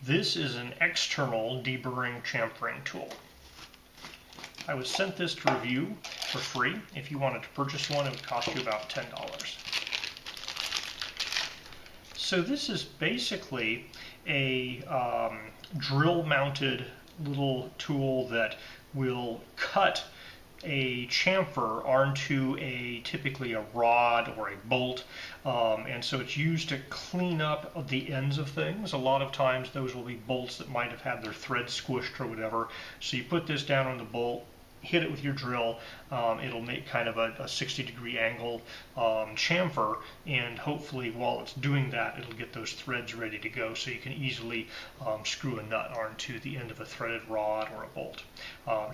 This is an external deburring chamfering tool. I was sent this to review for free. If you wanted to purchase one, it would cost you about $10. So this is basically a drill-mounted little tool that will cut a chamfer onto typically a rod or a bolt, and so it's used to clean up the ends of things. A lot of times those will be bolts that might have had their threads squished or whatever. So you put this down on the bolt, hit it with your drill, it'll make kind of a 60-degree angle chamfer, and hopefully while it's doing that it'll get those threads ready to go so you can easily screw a nut onto the end of a threaded rod or a bolt.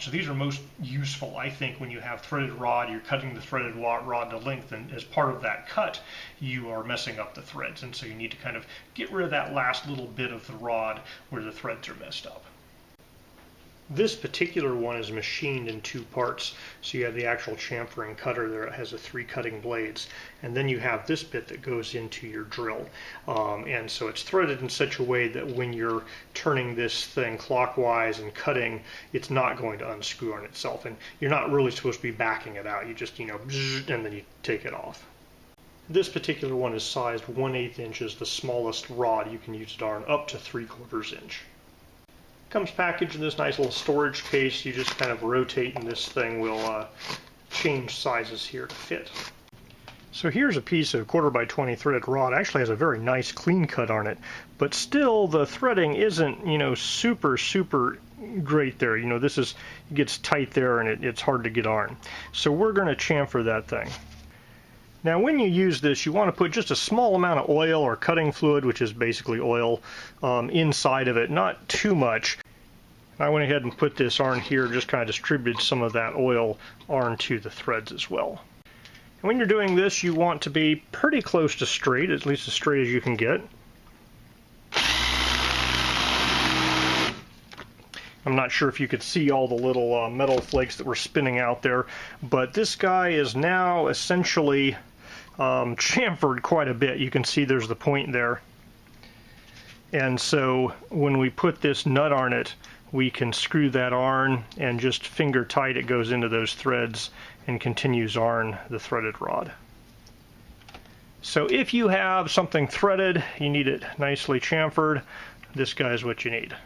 So these are most useful, I think, when you have threaded rod, you're cutting the threaded rod to length, and as part of that cut you are messing up the threads, and so you need to kind of get rid of that last little bit of the rod where the threads are messed up. This particular one is machined in two parts. So you have the actual chamfering cutter there. It has the 3 cutting blades. And then you have this bit that goes into your drill. And so it's threaded in such a way that when you're turning this thing clockwise and cutting, it's not going to unscrew on itself. And you're not really supposed to be backing it out. You just, and then you take it off. This particular one is sized 1/8 inches, the smallest rod you can use it on, up to 3/4 inch. Comes packaged in this nice little storage case. You just kind of rotate and this thing will change sizes here to fit. So here's a piece of 1/4 by 20 threaded rod. It actually has a very nice clean cut on it, but still the threading isn't super great there. This it gets tight there and it's hard to get on. So we're going to chamfer that thing. Now when you use this, you want to put just a small amount of oil or cutting fluid, which is basically oil, inside of it, not too much. I went ahead and put this on here, just kind of distributed some of that oil onto the threads as well. And when you're doing this, you want to be pretty close to straight, at least as straight as you can get. I'm not sure if you could see all the little metal flakes that were spinning out there, but this guy is now essentially chamfered quite a bit. You can see there's the point there. And so when we put this nut on it, we can screw that on and just finger tight it goes into those threads and continues on the threaded rod. So if you have something threaded, you need it nicely chamfered, this guy is what you need.